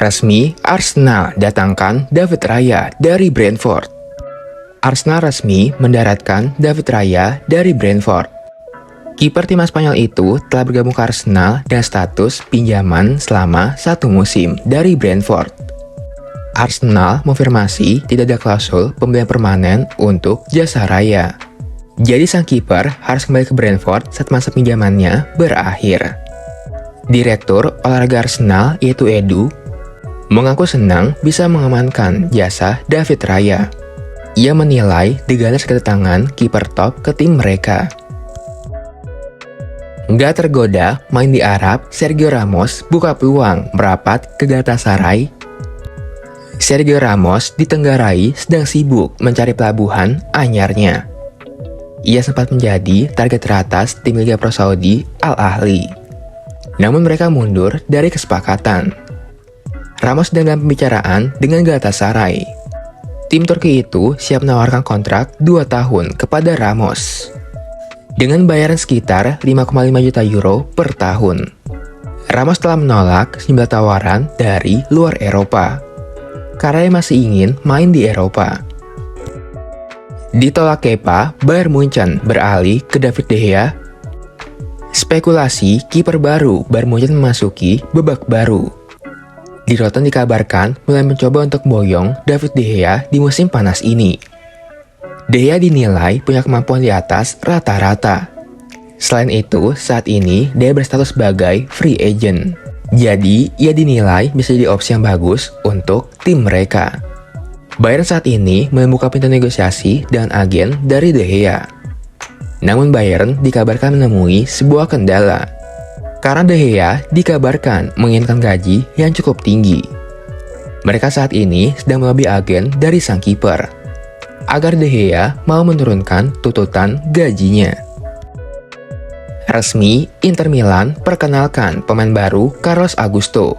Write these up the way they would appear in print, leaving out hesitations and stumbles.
Resmi, Arsenal datangkan David Raya dari Brentford. Arsenal resmi mendaratkan David Raya dari Brentford. Kiper timnas Spanyol itu telah bergabung ke Arsenal dengan status pinjaman selama 1 musim dari Brentford. Arsenal mengonfirmasi tidak ada klausul pembelian permanen untuk jasa Raya. Jadi sang kiper harus kembali ke Brentford saat masa pinjamannya berakhir. Direktur olahraga Arsenal yaitu Edu mengaku senang bisa mengamankan jasa David Raya. Ia menilai The Gunners kedatangan kiper top ke tim mereka. Nggak tergoda main di Arab, Sergio Ramos buka peluang merapat ke Galatasaray. Sergio Ramos ditenggarai sedang sibuk mencari pelabuhan anyarnya. Ia sempat menjadi target teratas tim Liga Pro Saudi Al Ahly. Namun mereka mundur dari kesepakatan. Ramos sedang dalam pembicaraan dengan Galatasaray. Tim Turki itu siap menawarkan kontrak 2 tahun kepada Ramos dengan bayaran sekitar 5,5 juta euro per tahun. Ramos telah menolak sejumlah tawaran dari luar Eropa karena ia masih ingin main di Eropa. Ditolak Kepa, Bayern Munchen beralih ke David De Gea. Spekulasi kiper baru Bayern Munchen memasuki babak baru. Di Rotten dikabarkan mulai mencoba untuk boyong David De Gea di musim panas ini. De Gea dinilai punya kemampuan di atas rata-rata. Selain itu, saat ini dia berstatus sebagai free agent. Jadi, ia dinilai bisa jadi opsi yang bagus untuk tim mereka. Bayern saat ini membuka pintu negosiasi dengan agen dari De Gea. Namun Bayern dikabarkan menemui sebuah kendala. Karena De Gea dikabarkan menginginkan gaji yang cukup tinggi. Mereka saat ini sedang melobi agen dari sang kiper agar De Gea mau menurunkan tuntutan gajinya. Resmi, Inter Milan perkenalkan pemain baru Carlos Augusto.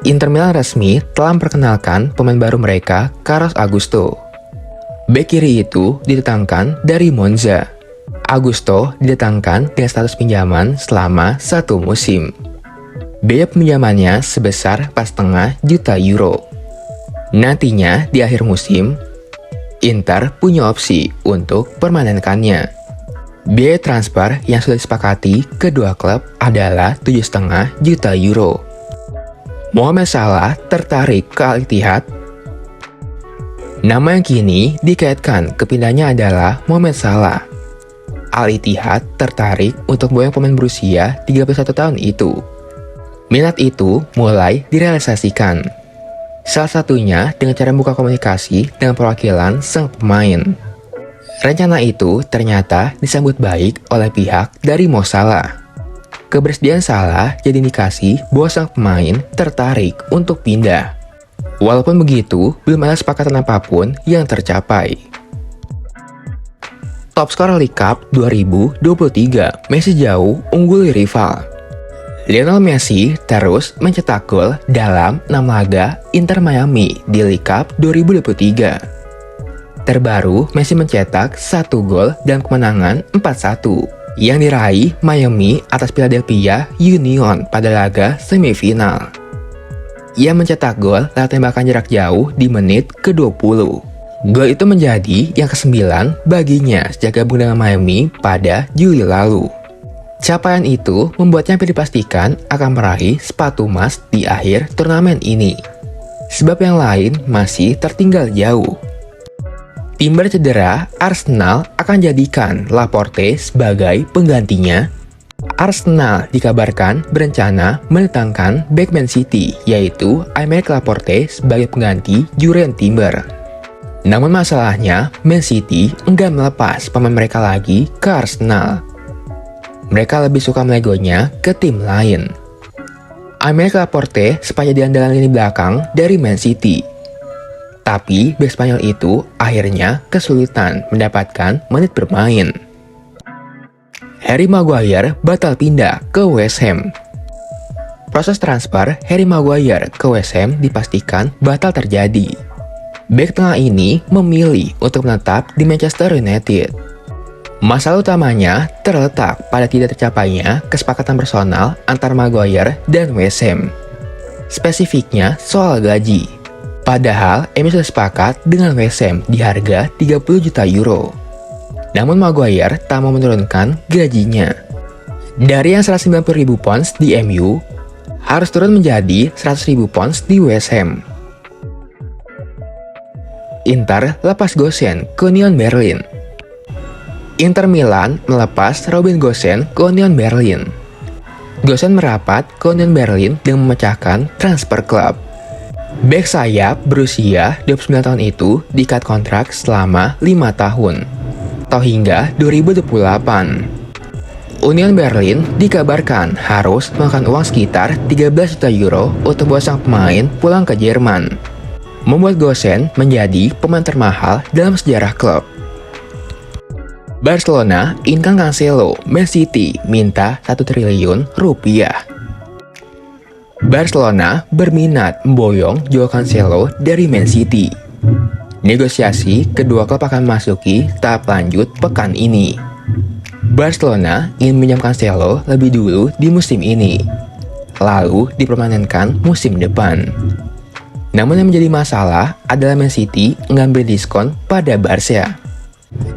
Inter Milan resmi telah memperkenalkan pemain baru mereka, Carlos Augusto. Bek kiri itu didatangkan dari Monza. Augusto didatangkan dengan status pinjaman selama 1 musim. Biaya pinjamannya sebesar 4,5 juta euro. Nantinya di akhir musim, Inter punya opsi untuk permanenkannya. Biaya transfer yang sudah disepakati kedua klub adalah 7,5 juta euro. Mohamed Salah tertarik ke Al Ittihad. Nama yang kini dikaitkan kepindahnya adalah Mohamed Salah. Al Ittihad tertarik untuk boyong pemain berusia 31 tahun itu. Minat itu mulai direalisasikan. Salah satunya dengan cara membuka komunikasi dengan perwakilan sang pemain. Rencana itu ternyata disambut baik oleh pihak dari Mo Salah. Kebersediaan Salah jadi indikasi bahwa sang pemain tertarik untuk pindah. Walaupun begitu, belum ada kesepakatan apapun yang tercapai. Top skor League Cup 2023, Messi jauh unggul rival. Lionel Messi terus mencetak gol dalam 6 laga Inter Miami di League Cup 2023. Terbaru, Messi mencetak 1 gol dalam kemenangan 4-1 yang diraih Miami atas Philadelphia Union pada laga semifinal. Ia mencetak gol lewat tembakan jarak jauh di menit ke-20. Gol itu menjadi yang ke-9 baginya sejak gabung dengan Miami pada Juli lalu. Capaian itu membuatnya hampir dipastikan akan meraih sepatu emas di akhir turnamen ini. Sebab yang lain masih tertinggal jauh. Timber cedera, Arsenal akan jadikan Laporte sebagai penggantinya. Arsenal dikabarkan berencana mendatangkan bek Man City, yaitu Aymeric Laporte sebagai pengganti Jurrien Timber. Namun masalahnya, Man City enggan melepas pemain mereka lagi ke Arsenal. Mereka lebih suka melegonya ke tim lain. Aymeric Laporte sepanjang di andalan lini belakang dari Man City. Tapi bek Spanyol itu akhirnya kesulitan mendapatkan menit bermain. Harry Maguire batal pindah ke West Ham. Proses transfer Harry Maguire ke West Ham dipastikan batal terjadi. Bek tengah ini memilih untuk menetap di Manchester United. Masalah utamanya terletak pada tidak tercapainya kesepakatan personal antara Maguire dan West Ham. Spesifiknya soal gaji. Padahal MU sudah sepakat dengan West Ham di harga 30 juta euro. Namun Maguire tak mau menurunkan gajinya. Dari yang 190.000 pounds di MU, harus turun menjadi 100.000 pounds di West Ham. Inter lepas Gosens ke Union Berlin. Inter Milan melepas Robin Gosens ke Union Berlin. Gosens merapat ke Union Berlin dengan memecahkan transfer klub. Bek sayap berusia 29 tahun itu diikat kontrak selama 5 tahun, atau hingga 2028. Union Berlin dikabarkan harus mengeluarkan uang sekitar 13 juta euro untuk membawa sang pemain pulang ke Jerman, membuat Gosens menjadi pemain termahal dalam sejarah klub. Barcelona inginkan Cancelo, Man City minta 1 triliun rupiah. Barcelona berminat memboyong Joao Cancelo dari Man City. Negosiasi kedua klub akan memasuki tahap lanjut pekan ini. Barcelona ingin meminjam Cancelo lebih dulu di musim ini, lalu dipermanenkan musim depan. Namun yang menjadi masalah adalah Man City mengambil diskon pada Barca.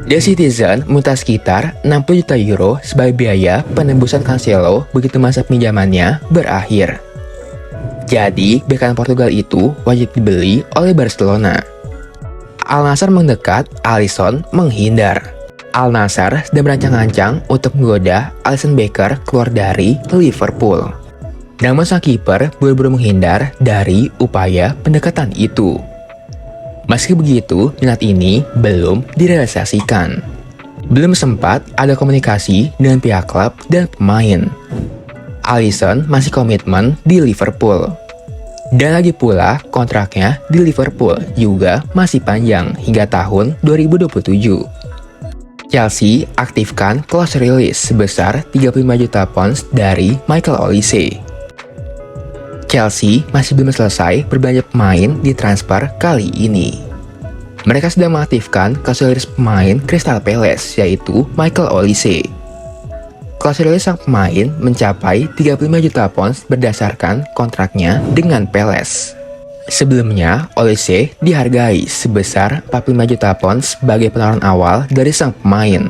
The Citizen meminta sekitar 60 juta euro sebagai biaya penembusan Cancelo begitu masa pinjamannya berakhir. Jadi, bek kanan Portugal itu wajib dibeli oleh Barcelona. Al Nassr mendekat, Alisson menghindar. Al Nassr sedang berancang-ancang untuk menggoda Alisson Becker keluar dari Liverpool. Namun sang kiper buru-buru menghindar dari upaya pendekatan itu. Meski begitu, minat ini belum direalisasikan. Belum sempat ada komunikasi dengan pihak klub dan pemain. Alisson masih komitmen di Liverpool. Dan lagi pula kontraknya di Liverpool juga masih panjang hingga tahun 2027. Chelsea aktifkan clause release sebesar 35 juta pounds dari Michael Olise. Chelsea masih belum selesai berbelanja pemain di transfer kali ini. Mereka sedang mengaktifkan clause release pemain Crystal Palace yaitu Michael Olise. Clause release sang pemain mencapai 35 juta pounds berdasarkan kontraknya dengan Palace. Sebelumnya, Olise dihargai sebesar 45 juta pounds sebagai penawaran awal dari sang pemain.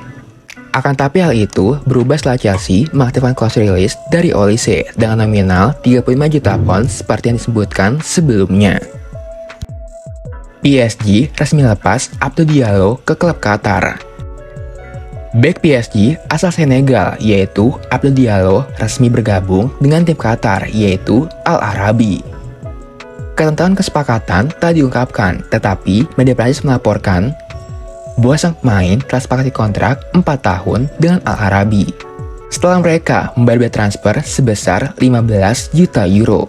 Akan tapi hal itu berubah setelah Chelsea mengaktifkan clause release dari Olise dengan nominal 35 juta pounds seperti yang disebutkan sebelumnya. PSG resmi lepas Abdou Diallo ke klub Qatar. Bek PSG asal Senegal yaitu Abdou Diallo resmi bergabung dengan tim Qatar yaitu Al Arabi. Ketentuan kesepakatan telah diungkapkan, tetapi media Prancis melaporkan bahwa sang pemain telah sepakati kontrak 4 tahun dengan Al Arabi setelah mereka membayar biaya transfer sebesar 15 juta euro.